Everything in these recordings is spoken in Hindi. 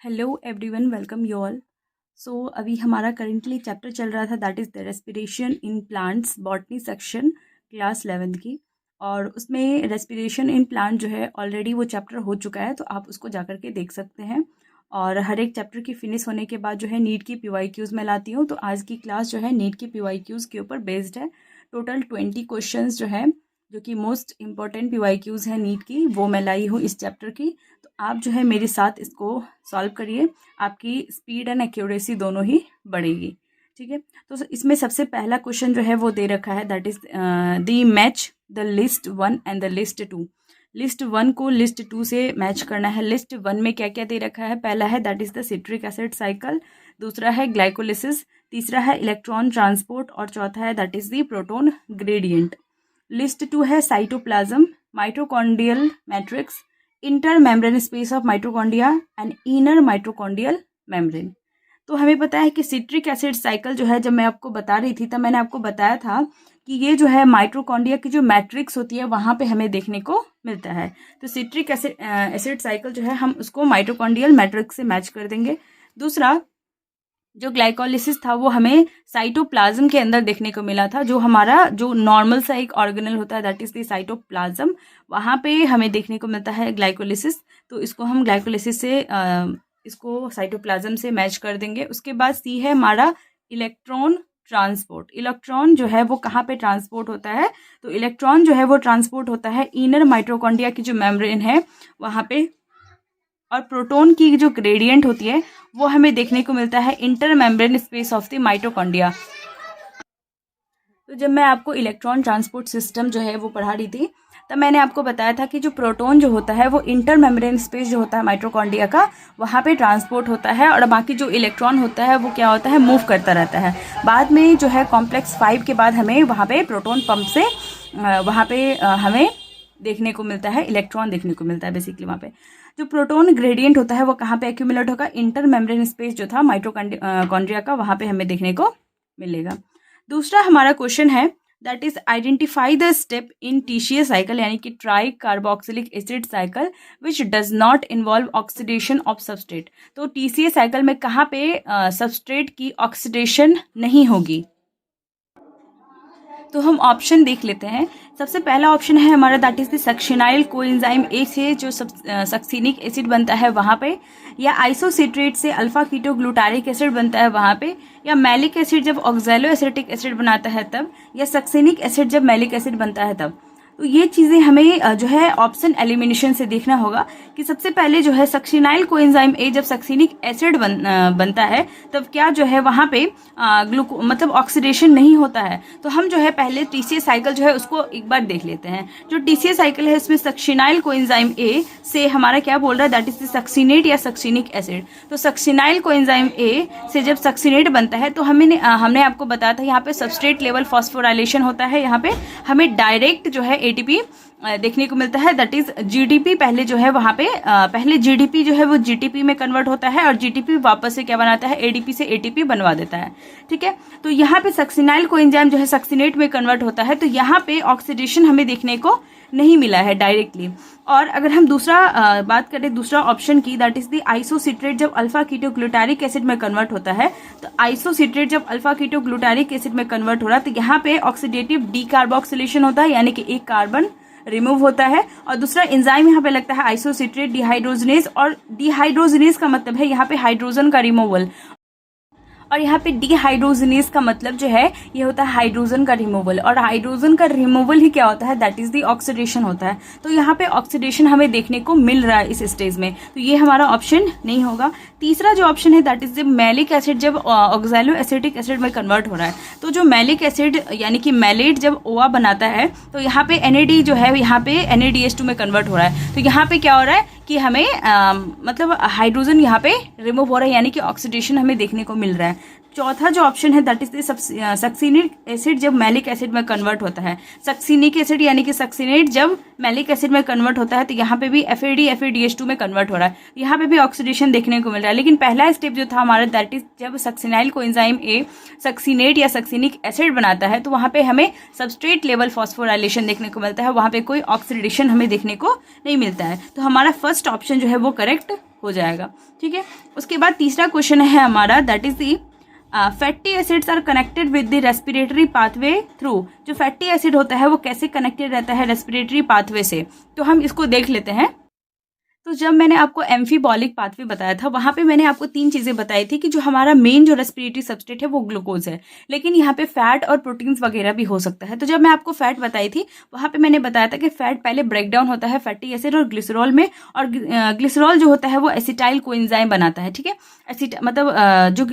Hello everyone, welcome you all. So अभी हमारा करेंटली चैप्टर चल रहा था, that is the respiration in plants, botany section, class 11th की। और उसमें रेस्पिरेशन इन प्लांट जो है ऑलरेडी वो चैप्टर हो चुका है, तो आप उसको जा करके देख सकते हैं। और हर एक चैप्टर की फिनिश होने के बाद जो है नीट की PYQs मैं लाती हूँ। तो आज की क्लास जो है नीट की PYQs के ऊपर बेस्ड है। टोटल 20 क्वेश्चंस जो है, जो कि मोस्ट इम्पॉर्टेंट PYQs हैं नीट की, वो मैं लाई हूँ इस चैप्टर की। तो आप जो है मेरे साथ इसको सॉल्व करिए, आपकी स्पीड एंड एक्यूरेसी दोनों ही बढ़ेगी। ठीक है, तो इसमें सबसे पहला क्वेश्चन जो है वो दे रखा है, that is the match the list 1 and the list 2। List 1 को लिस्ट 2 से मैच करना है। लिस्ट 1 में क्या क्या दे रखा है? पहला है that is the citric acid cycle, दूसरा है ग्लाइकोलिसिस, तीसरा है इलेक्ट्रॉन ट्रांसपोर्ट और चौथा है that is the proton gradient. List 2 है cytoplasm, mitochondrial matrix, inter membrane space of mitochondria and inner mitochondrial membrane. तो हमें पता है कि सिट्रिक एसिड साइकिल जो है, जब मैं आपको बता रही थी तब मैंने आपको बताया था कि ये जो है माइटोकॉन्ड्रिया की जो मैट्रिक्स होती है वहाँ पे हमें देखने को मिलता है। तो सिट्रिक एसिड साइकिल जो है हम उसको माइटोकॉन्ड्रियल मैट्रिक्स से मैच कर देंगे। दूसरा जो ग्लाइकोलिसिस था वो हमें साइटोप्लाज्म के अंदर देखने को मिला था, जो हमारा जो नॉर्मल सा एक ऑर्गेनल होता है दैट इज द साइटोप्लाज्म, वहाँ पे हमें देखने को मिलता है ग्लाइकोलिसिस। तो इसको हम ग्लाइकोलिसिस से इसको साइटोप्लाज्म से मैच कर देंगे। उसके बाद सी है हमारा इलेक्ट्रॉन ट्रांसपोर्ट। इलेक्ट्रॉन जो है वो कहाँ पे ट्रांसपोर्ट होता है? तो इलेक्ट्रॉन जो है वो ट्रांसपोर्ट होता है इनर माइटोकॉन्ड्रिया की जो मेम्ब्रेन है वहाँ पे। और प्रोटॉन की जो ग्रेडियंट होती है वो हमें देखने को मिलता है inter membrane space of the mitochondria. तो जब मैं आपको इलेक्ट्रॉन ट्रांसपोर्ट सिस्टम जो है वो पढ़ा रही थी, तब मैंने आपको बताया था कि जो प्रोटॉन जो होता है वो इंटर मेम्ब्रेन स्पेस जो होता है माइटोकॉन्ड्रिया का, वहाँ पे ट्रांसपोर्ट होता है। और बाकी जो इलेक्ट्रॉन होता है वो क्या होता है? मूव करता रहता है। बाद में जो है कॉम्प्लेक्स 5 के बाद हमें वहाँ पे प्रोटॉन पंप से वहाँ पे हमें देखने को मिलता है, इलेक्ट्रॉन देखने को मिलता है बेसिकली। वहाँ पे जो प्रोटॉन ग्रेडियंट होता है वो कहाँ पे एक्यूमुलेट होगा? इंटर मेम्ब्रेन स्पेस जो था माइटोकॉन्ड्रिया का, वहाँ पे हमें देखने को मिलेगा। दूसरा हमारा क्वेश्चन है that is identify the step in TCA cycle, यानी कि try carboxylic acid cycle which does not involve oxidation of substrate. तो टीसीए साइकिल में कहाँ पे सबस्ट्रेट की ऑक्सीडेशन नहीं होगी? तो हम ऑप्शन देख लेते हैं। सबसे पहला ऑप्शन है हमारा that is the succinyl coenzyme A से जो सक्सिनिक एसिड बनता है वहाँ पे, या आइसोसिट्रेट से अल्फा कीटोग्लूटारिक एसिड बनता है वहाँ पे, या मैलिक एसिड जब ऑक्सैलो एसिटिक एसिड बनाता है तब, या सक्सिनिक एसिड जब मैलिक एसिड बनता है तब। तो ये चीज़ें हमें जो है ऑप्शन एलिमिनेशन से देखना होगा कि सबसे पहले जो है सक्सिनाइल कोएंजाइम ए जब सक्सिनिक एसिड बनता है तब क्या जो है वहाँ पे मतलब ऑक्सीडेशन नहीं होता है। तो हम जो है पहले टीसीए साइकिल जो है उसको एक बार देख लेते हैं। जो टीसीए साइकिल है इसमें सक्सिनाइल कोएंजाइम ए से हमारा क्या बोल रहा है? दैट इज सक्सिनेट या सक्सिनिक एसिड। तो सक्सिनाइल कोएंजाइम ए से जब सक्सिनेट बनता है तो हमने आपको बताया था यहाँ पे सबस्ट्रेट लेवल फॉस्फोराइलेशन होता है। यहाँ पे हमें डायरेक्ट जो है एटीपी देखने को मिलता है, दैट इज जीडीपी। पहले जो है वहाँ पे पहले जीडीपी जो है वो जीटीपी में कन्वर्ट होता है और जीटीपी वापस से क्या बनाता है? एडीपी से एटीपी बनवा देता है। ठीक है, तो यहाँ पे सक्सिनाइल कोएंजाइम जो है सक्सिनेट में कन्वर्ट होता है, तो यहाँ पे ऑक्सीडेशन हमें देखने को नहीं मिला है डायरेक्टली। और अगर हम दूसरा बात करें दूसरा ऑप्शन की, दैट इज द आइसोसिट्रेट जब अल्फा कीटोग्लूटारिक एसिड में कन्वर्ट होता है, तो आइसोसिट्रेट जब अल्फा कीटोग्लूटारिक एसिड में कन्वर्ट हो रहा है तो यहाँ पे ऑक्सीडेटिव डीकार्बोक्सिलेशन होता है, यानी कि एक कार्बन रिमूव होता है। और दूसरा एंजाइम यहाँ पे लगता है आइसोसिट्रेट डिहाइड्रोजनेज, और डिहाइड्रोजनेज का मतलब है यहाँ पे हाइड्रोजन का रिमूवल, और यहाँ पे डिहाइड्रोजनेज का मतलब जो है ये होता है हाइड्रोजन का रिमूवल। और हाइड्रोजन का रिमूवल ही क्या होता है? दैट इज द ऑक्सीडेशन होता है। तो यहाँ पे ऑक्सीडेशन हमें देखने को मिल रहा है इस स्टेज में, तो ये हमारा ऑप्शन नहीं होगा। तीसरा जो ऑप्शन है that is the malic acid जब ऑक्सैलो एसिटिक एसिड में कन्वर्ट हो रहा है। तो जो मैलिक एसिड यानी कि मैलेट जब ओआ बनाता है तो यहाँ पे NAD जो है यहाँ पे NADH2 में कन्वर्ट हो रहा है। तो यहाँ पे क्या हो रहा है कि हमें मतलब हाइड्रोजन यहाँ पे रिमूव हो रहा है, यानी कि ऑक्सीडेशन हमें देखने को मिल रहा है। चौथा जो ऑप्शन है दैट इज सक्सिनिक एसिड जब मैलिक एसिड में कन्वर्ट होता है। सक्सिनिक एसिड यानी कि सक्सिनेट जब मैलिक एसिड में कन्वर्ट होता है तो यहाँ पे भी FADH2 में कन्वर्ट हो रहा है, यहाँ पे भी ऑक्सीडेशन देखने को मिल रहा है। लेकिन पहला स्टेप जो था हमारा दैट इज जब सक्सिनाइल कोएंजाइम ए सक्सिनेट या सक्सिनिक एसिड बनाता है तो वहाँ पे हमें सबस्ट्रेट लेवल फॉस्फोराइलेशन देखने को मिलता है, वहाँ पे कोई ऑक्सीडेशन हमें देखने को नहीं मिलता है। तो हमारा फर्स्ट ऑप्शन जो है वो करेक्ट हो जाएगा। ठीक है, उसके बाद तीसरा क्वेश्चन है हमारा, that is the fatty acids are connected with the respiratory pathway through. जो फैटी एसिड होता है वो कैसे कनेक्टेड रहता है रेस्पिरेटरी पाथवे से, तो हम इसको देख लेते हैं। तो जब मैंने आपको एम्फीबॉलिक पाथवे बताया था, वहाँ पे मैंने आपको 3 चीज़ें बताई थी कि जो हमारा मेन जो रेस्पिरेटरी सबस्ट्रेट है वो ग्लूकोज है, लेकिन यहाँ पे फैट और प्रोटीन्स वगैरह भी हो सकता है। तो जब मैं आपको फैट बताई थी, वहाँ पे मैंने बताया था कि फैट पहले ब्रेक डाउन होता है फैटी एसिड और ग्लिसरॉल में, और ग्लिसरॉल जो होता है वो एसिटाइल कोएंजाइम बनाता है। ठीक है, जो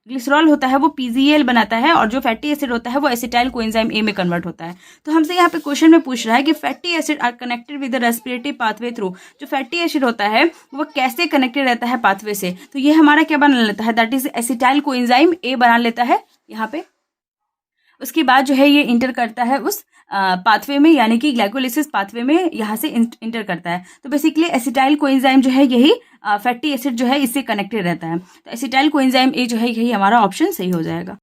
ग्लिसरॉल होता है वो पीजीएल बनाता है, और जो फैटी एसिड होता है वो एसिटाइल कोएंजाइम ए में कन्वर्ट होता है। तो हमसे यहाँ पे क्वेश्चन में पूछ रहा है कि fatty acid are connected with the respiratory pathway through. जो फैटी एसिड होता है वो कैसे कनेक्टेड रहता है पाथवे से, तो ये हमारा क्या बना लेता है, that is acetyl coenzyme A बना लेता है यहाँ पे। उसके बाद जो है ये इंटर करता है उस पाथवे में, यानी कि ग्लाइकोलिसिस पाथवे में यहाँ से इंटर करता है। तो बेसिकली एसिटाइल कोएंजाइम जो है यही फैटी एसिड जो है इससे कनेक्टेड रहता है। तो एसिटाइल कोएंजाइम ए जो है यही हमारा ऑप्शन सही हो जाएगा।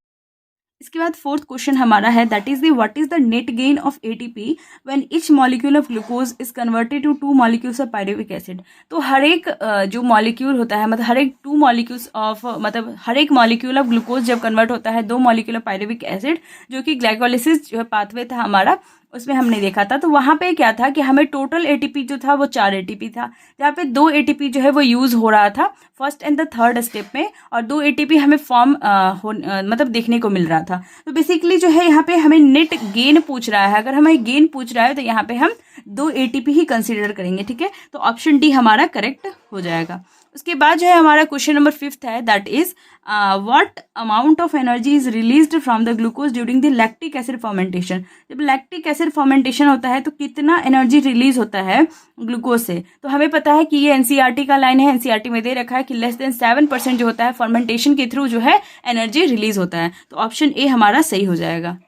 इसके बाद फोर्थ क्वेश्चन हमारा है, that is the what is the net gain of ATP when each molecule of glucose is converted to 2 molecules of pyruvic acid. तो हर एक जो मॉलिक्यूल होता है, मतलब हर एक 2 मॉलिक्यूल्स ऑफ, मतलब हर एक मॉलिक्यूल ऑफ ग्लूकोज जब कन्वर्ट होता है 2 मॉलिक्यूल ऑफ पायरुविक एसिड, जो कि ग्लाइकोलिसिस जो है पाथवे था हमारा, उसमें हमने देखा था। तो वहाँ पे क्या था कि हमें टोटल एटीपी जो था वो 4 एटीपी था, यहाँ पे 2 एटीपी जो है वो यूज़ हो रहा था first and the third step में, और 2 एटीपी हमें फॉर्म मतलब देखने को मिल रहा था। तो बेसिकली जो है यहाँ पे हमें नेट गेन पूछ रहा है। अगर हमें गेन पूछ रहा है तो यहाँ पे हम 2 एटीपी ही कंसिडर करेंगे। ठीक है, तो ऑप्शन डी हमारा करेक्ट हो जाएगा। उसके बाद जो है हमारा क्वेश्चन नंबर 5 है, that is what amount of energy is released from the glucose during the lactic acid fermentation. जब लैक्टिक एसिड फर्मेंटेशन होता है तो कितना एनर्जी रिलीज होता है ग्लूकोज से, तो हमें पता है कि ये एनसीईआरटी का लाइन है, एनसीईआरटी में दे रखा है कि लेस देन 7% जो होता है फर्मेंटेशन के थ्रू जो है एनर्जी रिलीज होता है। तो ऑप्शन ए हमारा सही हो जाएगा।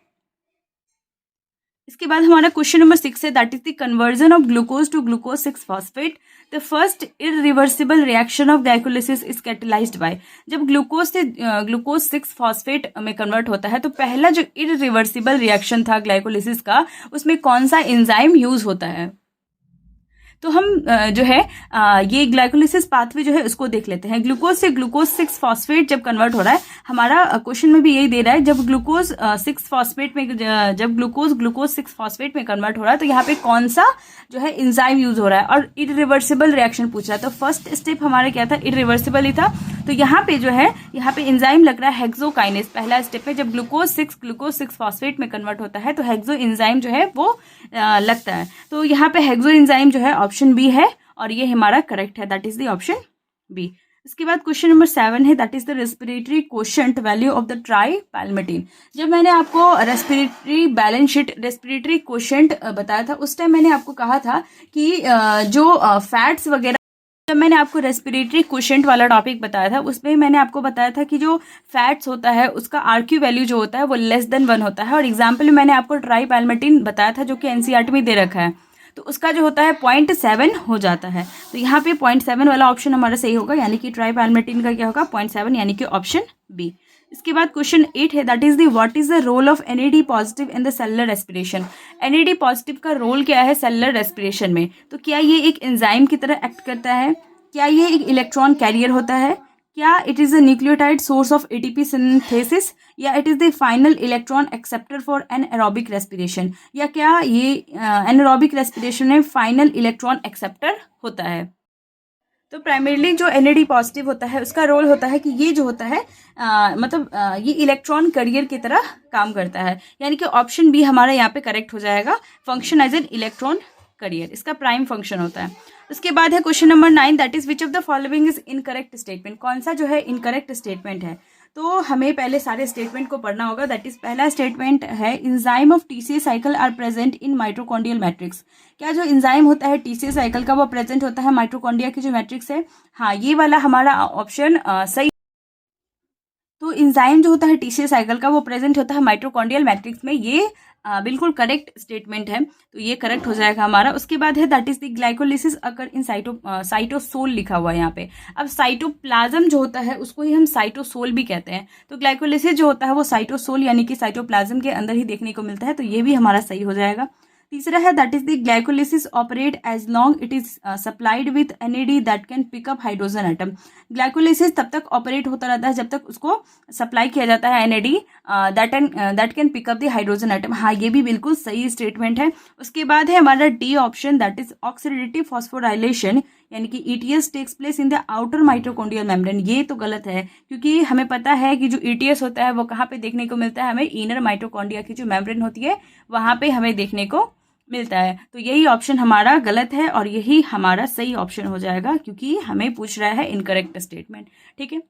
इसके बाद हमारा क्वेश्चन नंबर 6 है, that is the conversion of glucose to glucose 6 phosphate. The first irreversible reaction of glycolysis is catalysed by. जब ग्लूकोज से ग्लूकोज 6 फॉस्फेट में कन्वर्ट होता है, तो पहला जो इरिवर्सिबल रिएक्शन था ग्लाइकोलिसिस का, उसमें कौन सा एंजाइम यूज होता है। तो हम जो है ये ग्लाइकोलिसिस पाथवे जो है उसको देख लेते हैं। ग्लूकोज से ग्लूकोज 6 फॉस्फेट जब कन्वर्ट हो रहा है, हमारा क्वेश्चन में भी यही दे रहा है, जब ग्लूकोज 6 फॉस्फेट में जब ग्लूकोज 6 फॉस्फेट में कन्वर्ट हो रहा है, तो यहाँ पे कौन सा जो है एंजाइम यूज हो रहा है, और इरिवर्सिबल रिएक्शन पूछ रहा है। तो फर्स्ट स्टेप हमारा क्या था, इरिवर्सिबल ही था। तो यहाँ पे जो है यहाँ पे एंजाइम लग रहा है हेक्सोकाइनेस। पहला स्टेप है, जब ग्लूकोज 6 फॉस्फेट में कन्वर्ट होता है तो हेक्सो एंजाइम जो है वो लगता है। तो यहाँ पे हेक्सो एंजाइम जो है ऑप्शन बी है, और ये हमारा करेक्ट है, that is the option B. इसके बाद क्वेश्चन नंबर 7 है, that is the respiratory quotient value of the tripalmitin. जब मैंने आपको respiratory balance sheet, respiratory quotient बताया था, उस टाइम मैंने आपको कहा था कि जो फैट्स वगैरह, जब मैंने आपको रेस्पिरेटरी कोशेंट वाला टॉपिक बताया था, उसमें मैंने आपको बताया था कि जो फैट्स होता है उसका आरक्यू वैल्यू जो होता है वो लेस देन 1 होता है। और एग्जाम्पल में मैंने आपको ट्राइपैल्मिटीन बताया था, जो कि एनसीईआरटी में दे रखा है, तो उसका जो होता है 0.7 हो जाता है। तो यहाँ पे 0.7 वाला ऑप्शन हमारा सही होगा, यानी कि ट्राइपैल्मिटीन का क्या होगा 0.7, यानी कि ऑप्शन बी। इसके बाद क्वेश्चन 8 है, that is the what is the role of NAD positive in the cellular respiration. NAD positive का रोल क्या है सेलुलर रेस्पिरेशन में। तो क्या ये एक एंजाइम की तरह एक्ट करता है, क्या ये एक इलेक्ट्रॉन कैरियर होता है, क्या it is a nucleotide source of ATP synthesis, या it is the final electron acceptor for anaerobic respiration, या क्या ये एनारोबिक रेस्पिरेशन में फाइनल इलेक्ट्रॉन एक्सेप्टर होता है। तो प्राइमरीली जो NAD पॉजिटिव होता है उसका रोल होता है कि ये जो होता है ये इलेक्ट्रॉन कैरियर की तरह काम करता है, यानी कि ऑप्शन बी हमारा यहाँ पे करेक्ट हो जाएगा, function as an electron carrier, इसका प्राइम फंक्शन होता है। उसके बाद है question number 9, that is which of the following is incorrect statement. कौन सा जो है इनकरेक्ट स्टेटमेंट है, तो हमें पहले सारे स्टेटमेंट को पढ़ना होगा। दैट इज पहला स्टेटमेंट है, enzyme of TCA cycle are present in mitochondrial matrix. क्या जो एंजाइम होता है TCA साइकिल का वो प्रेजेंट होता है माइटोकॉन्ड्रिया की जो मैट्रिक्स है। हाँ, ये वाला हमारा ऑप्शन सही। तो एंजाइम जो होता है TCA साइकिल का वो प्रेजेंट होता है माइटोकॉन्ड्रियल मैट्रिक्स में, ये बिल्कुल करेक्ट स्टेटमेंट है, तो ये करेक्ट हो जाएगा हमारा। उसके बाद है that is the glycolysis occur in cytosol लिखा हुआ है यहाँ पे। अब साइटोप्लाज्म जो होता है उसको ही हम साइटोसोल भी कहते हैं, तो ग्लाइकोलिसिस जो होता है वो साइटोसोल यानी कि साइटोप्लाज्म के अंदर ही देखने को मिलता है, तो ये भी हमारा सही हो जाएगा। तीसरा है that is the glycolysis operate as long it is supplied with NAD that can pick up hydrogen atom. Glycolysis तब तक ऑपरेट होता रहता है जब तक उसको सप्लाई किया जाता है NAD that can pick up the hydrogen atom. हाँ, ये भी बिल्कुल सही स्टेटमेंट है। उसके बाद है हमारा D option that is oxidative phosphorylation, यानी कि ETS takes place in the outer mitochondrial membrane. ये तो गलत है क्योंकि हमें पता है कि जो ईटीएस होता है वो कहाँ पे देखने को मिलता है, हमें इनर माइटोकॉन्ड्रिया की जो मेम्ब्रेन होती है वहाँ पे हमें देखने को मिलता है। तो यही ऑप्शन हमारा गलत है और यही हमारा सही ऑप्शन हो जाएगा क्योंकि हमें पूछ रहा है इनकरेक्ट स्टेटमेंट। ठीक है,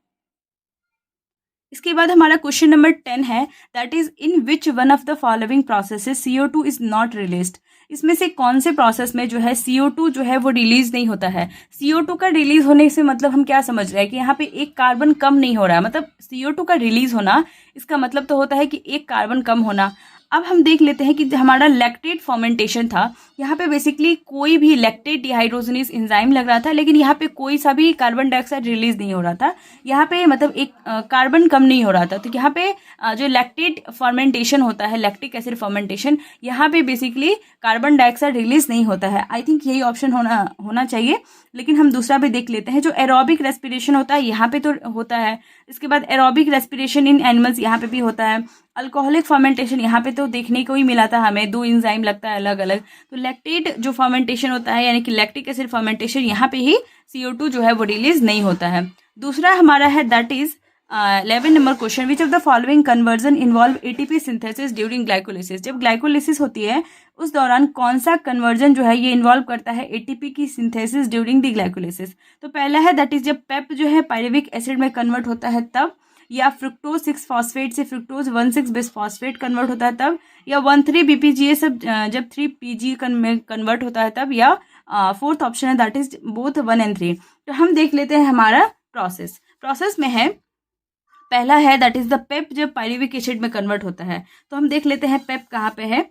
इसके बाद हमारा क्वेश्चन नंबर 10 है that is in which one of the following processes CO2 is not released. इसमें से कौन से प्रोसेस में जो है CO2 जो है वो रिलीज नहीं होता है। CO2 का रिलीज होने से मतलब हम क्या समझ रहे हैं कि यहाँ पे एक कार्बन कम नहीं हो रहा है, मतलब CO2 का रिलीज होना इसका मतलब तो होता है कि एक कार्बन कम होना। अब हम देख लेते हैं कि हमारा लैक्टेट फर्मेंटेशन था, यहाँ पे बेसिकली कोई भी लैक्टेट डिहाइड्रोजनेज एंजाइम लग रहा था लेकिन यहाँ पे कोई सा भी कार्बन डाइऑक्साइड रिलीज नहीं हो रहा था। यहाँ पे मतलब एक कार्बन कम नहीं हो रहा था। तो यहाँ पे जो लैक्टेट फर्मेंटेशन होता है, लैक्टिक एसिड फर्मेंटेशन, यहाँ पे बेसिकली कार्बन डाइऑक्साइड रिलीज नहीं होता है। आई थिंक यही ऑप्शन होना चाहिए, लेकिन हम दूसरा भी देख लेते हैं। जो एरोबिक रेस्पिरेशन होता है यहाँ पे तो होता है, इसके बाद एरोबिक रेस्पिरेशन इन एनिमल्स यहाँ पे भी होता है। अल्कोहलिक फर्मेंटेशन यहाँ पे तो देखने को ही मिला था हमें, 2 एंजाइम लगता है अलग अलग। तो लैक्टेट जो फर्मेंटेशन होता है यानी कि लैक्टिक एसिड फर्मेंटेशन, यहाँ पे ही CO2 जो है वो रिलीज नहीं होता है। दूसरा हमारा है that is 11 number question, which of the following conversion involve ATP synthesis during glycolysis. जब ग्लाइकोलिसिस होती है उस दौरान कौन सा कन्वर्जन जो है ये इन्वॉल्व करता है ATP की सिंथेसिस ड्यूरिंग द ग्लाइकोलिसिस। तो पहला है दैट इज जब पेप जो है पायरुविक एसिड में कन्वर्ट होता है तब, या फ्रुक्टोज 6 फॉस्फेट से फ्रुक्टोज 1,6 बिसफॉस्फेट कन्वर्ट होता है तब, या 1,3 BPGA सब जब 3 PG में कन्वर्ट होता है तब, या फोर्थ ऑप्शन है दैट इज बोथ 1 and 3। तो हम देख लेते हैं हमारा प्रोसेस में है, पहला है दैट इज द पेप जब पायरुविक एसिड में कन्वर्ट होता है। तो हम देख लेते हैं पेप कहाँ पे है।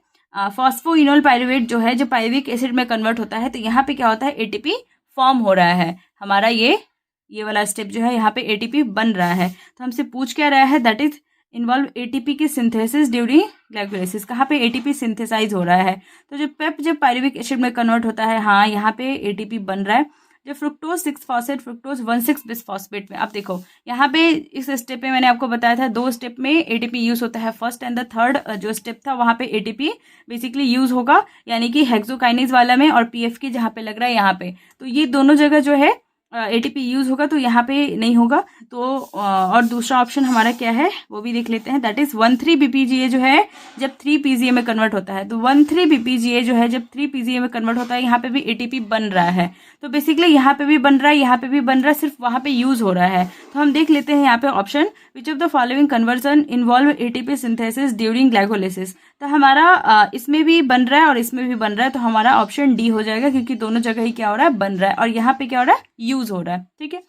फॉस्फोइनोल पायरुवेट जो है जब पायरुविक एसिड में कन्वर्ट होता है तो यहाँ पे क्या होता है, ATP फॉर्म हो रहा है। हमारा ये वाला स्टेप जो है यहाँ पे ATP बन रहा है। तो हमसे पूछ क्या रहा है दैट इज इन्वॉल्व ATP की सिंथेसिस ड्यूरिंग ग्लाइकोलिसिस, कहाँ पे ATP सिंथेसाइज हो रहा है। तो जब पायरुविक एसिड में कन्वर्ट होता है, हाँ यहाँ पे ATP बन रहा है। जब फ्रुक्टोज 6 फॉस्फेट फ्रुक्टोज 1,6 बिसफॉस्फेट में, अब देखो यहाँ पे इस स्टेप में मैंने आपको बताया था 2 स्टेप में ATP यूज होता है। फर्स्ट एंड द थर्ड जो स्टेप था वहाँ पे ATP बेसिकली यूज होगा, यानी कि हेक्सोकाइनेज वाला में और PFK जहाँ पे लग रहा है यहाँ पे, तो ये दोनों जगह जो है ATP यूज होगा, तो यहाँ पे नहीं होगा। तो और दूसरा ऑप्शन हमारा क्या है वो भी देख लेते हैं, दैट इज 1,3 BPGA जो है जब 3 PGA में कन्वर्ट होता है। तो 1,3 BPGA जो है जब 3 PGA में कन्वर्ट होता है यहाँ पे भी ATP बन रहा है। तो बेसिकली यहाँ पे भी बन रहा है, यहाँ पे भी बन रहा है, सिर्फ वहाँ पे यूज हो रहा है। तो हम देख लेते हैं यहाँ पे option, which of the following conversion involve ATP synthesis during glycolysis. तो हमारा इसमें भी बन रहा है और इसमें भी बन रहा है, तो हमारा ऑप्शन डी हो जाएगा क्योंकि दोनों जगह ही क्या हो रहा है, बन रहा है, और यहाँ पे क्या हो रहा है, यूज हो रहा है। ठीक है,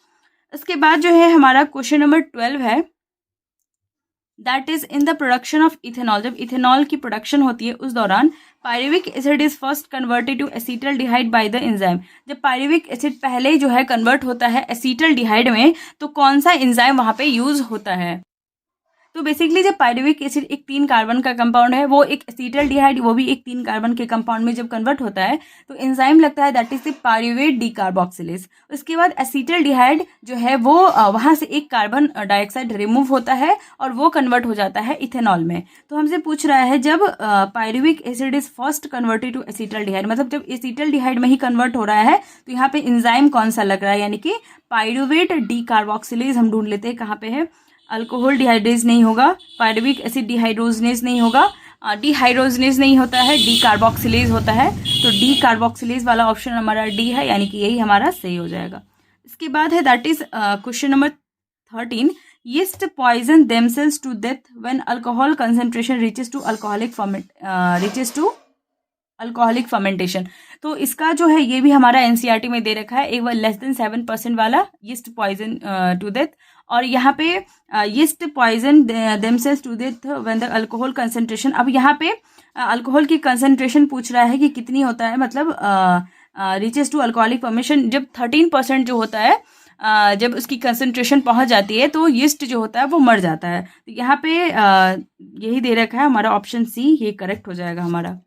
इसके बाद जो है हमारा क्वेश्चन नंबर 12 है that is in the production of ethanol. जब इथेनॉल की प्रोडक्शन होती है उस दौरान pyruvic acid is first converted to acetaldehyde by the enzyme. जब पायरुविक एसिड पहले जो है कन्वर्ट होता है एसीटल्डिहाइड में, तो कौन सा एंजाइम वहां पे यूज होता है। तो बेसिकली जब पायरुविक एसिड एक 3 कार्बन का कंपाउंड है, वो एक एसीटल्डिहाइड वो भी एक 3 कार्बन के कंपाउंड में जब कन्वर्ट होता है तो एंजाइम लगता है that is the pyruvate decarboxylase. उसके बाद एसीटल्डिहाइड जो है वो वहां से एक कार्बन डाइऑक्साइड रिमूव होता है और वो कन्वर्ट हो जाता है इथेनॉल में। तो हमसे पूछ रहा है जब pyruvic acid is first converted to acetaldehyde, मतलब जब एसीटल्डिहाइड में ही कन्वर्ट हो रहा है तो यहाँ पे एंजाइम कौन सा लग रहा है, यानी कि पायरुवेट डीकार्बोक्सिलेज हम ढूंढ लेते हैं कहाँ पे है। अल्कोहल डिहाइड्रेज नहीं होगा, पायरुविक एसिड डिहाइड्रोजनेज नहीं होगा, डिहाइड्रोजनेज नहीं होता है, डी कार्बोक्सिलेज होता है। तो डी कार्बोक्सिलेज वाला ऑप्शन हमारा डी है, यानी कि यही हमारा सही हो जाएगा। इसके बाद है that is question number 13, yeast poison themselves to death when alcohol concentration reaches to alcoholic fermentation. तो इसका जो है ये भी हमारा एनसीईआरटी में दे रखा है, एक बार लेस देन 7% वाला यीस्ट पॉइजन टू डेथ, और यहाँ पे yeast poison themselves to death when the alcohol concentration. अब यहाँ पे अल्कोहल की कंसंट्रेशन पूछ रहा है कि कितनी होता है, मतलब रीचेस टू अल्कोहलिक फॉर्मेशन जब 13% जो होता है, जब उसकी कंसंट्रेशन पहुंच जाती है तो यीस्ट जो होता है वो मर जाता है। तो यहाँ पे यही दे रखा है हमारा ऑप्शन सी, ये करेक्ट हो जाएगा हमारा।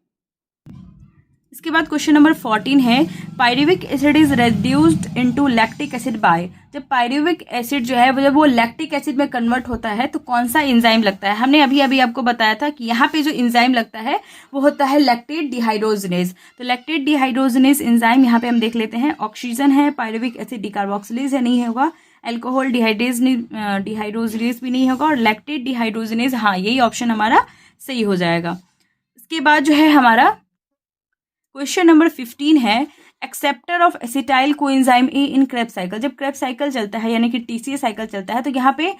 इसके बाद क्वेश्चन नंबर 14 है pyruvic acid is reduced into lactic acid by. जब पायरुविक एसिड जो है जब वो लैक्टिक एसिड में कन्वर्ट होता है तो कौन सा एंजाइम लगता है। हमने अभी अभी आपको बताया था कि यहाँ पे जो एंजाइम लगता है वो होता है लैक्टेट डिहाइड्रोजनेज। तो लैक्टेट डिहाइड्रोजनेज एंजाइम यहाँ पे हम देख लेते हैं। ऑक्सीजन है, पायरुविक एसिड डिकार्बोक्सिलेज है, नहीं होगा। एल्कोहल डिहाइड्रोजनेज भी नहीं होगा, और लैक्टेट डिहाइड्रोजनेज, हाँ यही ऑप्शन हमारा सही हो जाएगा। इसके बाद जो है हमारा क्वेश्चन नंबर 15 है acceptor of acetyl coenzyme A in Krebs cycle. जब क्रेब्स साइकिल चलता है यानी कि टीसीए साइकिल चलता है तो यहाँ पे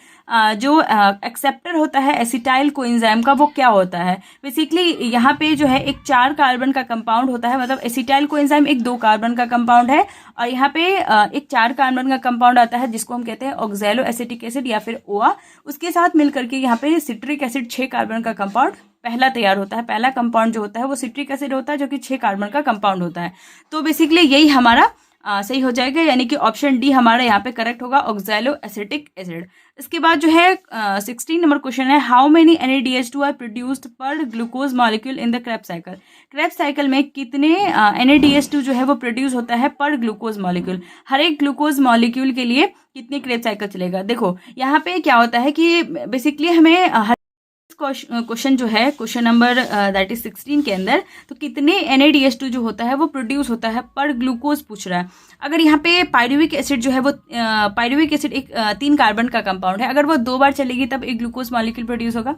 जो एक्सेप्टर होता है एसिटाइल कोएंजाइम का वो क्या होता है। बेसिकली यहाँ पे जो है एक 4 कार्बन का कंपाउंड होता है, मतलब एसिटाइल कोएंजाइम एक 2 कार्बन का कंपाउंड है, और यहाँ पे एक 4 कार्बन का कंपाउंड आता है जिसको हम कहते हैं ऑक्सैलो एसिटिक एसिड या फिर OA। उसके साथ मिलकर के यहाँ पे सिट्रिक एसिड 6 कार्बन का कंपाउंड पहला तैयार होता है। पहला कंपाउंड जो होता है वो सिट्रिक एसिड होता है जो कि 6 कार्बन का कंपाउंड होता है। तो बेसिकली यही हमारा सही हो जाएगा, यानी कि ऑप्शन डी हमारा यहाँ पे करेक्ट होगा, ऑक्सैलो एसिटिक एसिड। इसके बाद जो है 16 नंबर क्वेश्चन है how many NADH2 are produced per glucose molecule in the Krebs cycle. Krebs cycle में कितने NADH2 जो है वो प्रोड्यूस होता है पर ग्लूकोज मॉलिक्यूल। हर एक ग्लूकोज मॉलिक्यूल के लिए कितनी क्रेब्स साइकिल चलेगा। देखो यहाँ पे क्या होता है कि बेसिकली हमें क्वेश्चन जो है क्वेश्चन नंबर दैट इज 16 के अंदर तो कितने NADH2 जो होता है वो प्रोड्यूस होता है पर ग्लूकोज पूछ रहा है। अगर यहाँ पे पायरुविक एसिड जो है वो पायरुविक एसिड एक 3 कार्बन का कंपाउंड है, अगर वो 2 बार चलेगी तब एक ग्लूकोज मॉलिक्यूल प्रोड्यूस होगा।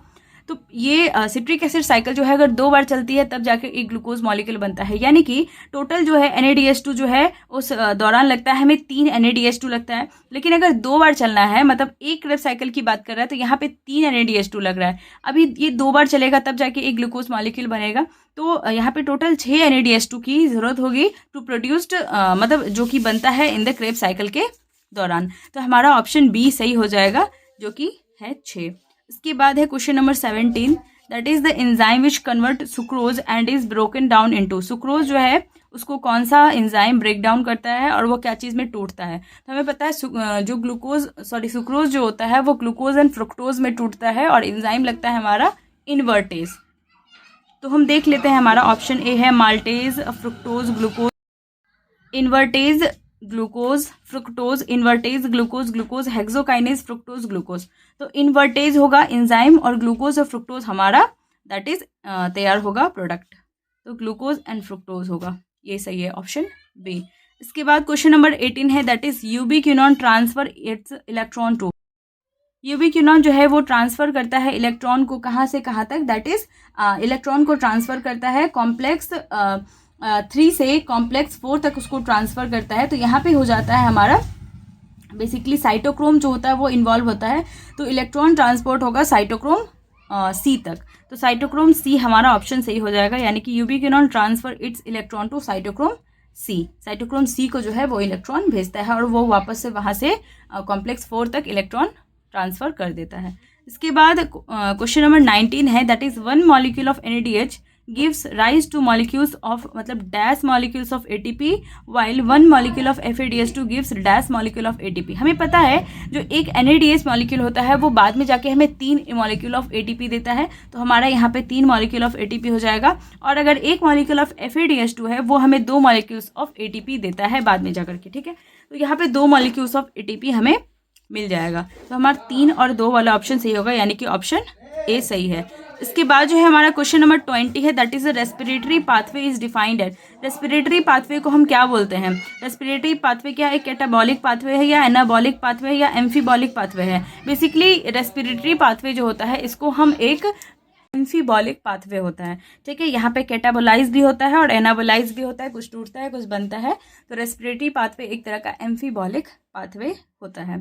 तो ये सिट्रिक एसिड साइकिल जो है अगर 2 बार चलती है तब जाके एक ग्लूकोज मॉलिक्यूल बनता है, यानी कि टोटल जो है NADH2 जो है उस दौरान लगता है हमें 3 NADH2 लगता है। लेकिन अगर 2 बार चलना है, मतलब एक क्रेब्स साइकिल की बात कर रहा है, तो यहाँ पे 3 NADH2 लग रहा है। अभी ये 2 बार चलेगा तब जाके एक ग्लूकोज मॉलिक्यूल बनेगा। तो यहाँ पे टोटल 6 NADH2 की जरूरत होगी टू प्रोड्यूस्ड, मतलब जो कि बनता है इन द क्रेब्स साइकिल के दौरान। तो हमारा ऑप्शन बी सही हो जाएगा जो कि है 6। इसके बाद है question number 17 that is the enzyme which convert sucrose and is broken down into. Sucrose जो है उसको कौन सा एंजाइम ब्रेक डाउन करता है और वो क्या चीज़ में टूटता है। तो हमें पता है जो सुक्रोज जो होता है वो ग्लूकोज एंड फ्रुक्टोज में टूटता है और एंजाइम लगता है हमारा इन्वर्टेज। तो हम देख लेते हैं हमारा ऑप्शन ए है maltase fructose glucose invertase glucose fructose invertase glucose glucose hexokinase fructose glucose. तो इन्वर्टेज होगा एंजाइम और ग्लूकोज और फ्रुक्टोज हमारा दैट इज तैयार होगा प्रोडक्ट। तो ग्लूकोज एंड फ्रुक्टोज होगा, ये सही है ऑप्शन बी। इसके बाद क्वेश्चन नंबर 18 है that is ubiquinone transfer its electron to. Ubiquinone जो है वो ट्रांसफर करता है इलेक्ट्रॉन को कहाँ से कहाँ तक, दैट इज इलेक्ट्रॉन को ट्रांसफर करता है कॉम्प्लेक्स 3 से कॉम्प्लेक्स 4 तक उसको ट्रांसफर करता है। तो यहाँ पे हो जाता है हमारा बेसिकली साइटोक्रोम जो होता है वो इन्वॉल्व होता है। तो इलेक्ट्रॉन ट्रांसपोर्ट होगा साइटोक्रोम C तक। तो साइटोक्रोम C हमारा ऑप्शन सही हो जाएगा, यानी कि ubiquinone transfer its electron to cytochrome C। Cytochrome C को जो है वो इलेक्ट्रॉन भेजता है और वो वापस से वहाँ से कॉम्प्लेक्स 4 तक इलेक्ट्रॉन ट्रांसफर कर देता है। इसके बाद क्वेश्चन नंबर 19 है that is 1 molecule of NADH gives rise to molecules of मतलब dash molecules of ATP while 1 molecule of FADH2 gives dash molecule of ATP। हमें पता है जो एक NADH मॉलिक्यूल होता है वो बाद में जाके हमें 3 मॉलिक्यूल ऑफ ATP देता है। तो हमारा यहाँ पे 3 मॉलिक्यूल ऑफ ATP हो जाएगा, और अगर एक मॉलिक्यूल ऑफ FADH2 है वो हमें 2 मॉलिक्यूल्स ऑफ ATP देता है बाद में जाकर के, ठीक है। तो यहाँ पे 2 मॉलिक्यूल्स ऑफ ATP हमें मिल जाएगा। तो हमारा 3 और 2 वाला ऑप्शन सही होगा, यानी कि ऑप्शन ए सही है। इसके बाद जो है हमारा क्वेश्चन नंबर 20 है that is respiratory pathway is defined at. Respiratory pathway को हम क्या बोलते हैं। रेस्पिरेटरी पाथवे क्या है, कैटाबॉलिक पाथवे है या एनाबॉलिक पाथवे है या एम्फीबॉलिक पाथवे है। बेसिकली रेस्पिरेटरी पाथवे जो होता है इसको हम एक एम्फीबॉलिक पाथवे होता है, ठीक है। यहाँ पे कैटाबोलाइज भी होता है और एनाबोलाइज भी होता है, कुछ टूटता है कुछ बनता है। तो रेस्पिरेटरी पाथवे एक तरह का एम्फीबॉलिक पाथवे होता है,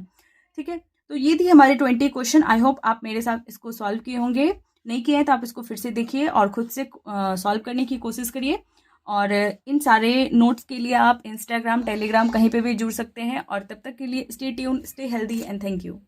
ठीक है। तो ये थी हमारे 20 क्वेश्चन। आई होप आप मेरे साथ इसको सॉल्व किए होंगे, नहीं किए हैं तो आप इसको फिर से देखिए और खुद से सॉल्व करने की कोशिश करिए। और इन सारे नोट्स के लिए आप इंस्टाग्राम टेलीग्राम कहीं पे भी जुड़ सकते हैं। और तब तक के लिए stay tune, stay healthy and thank you.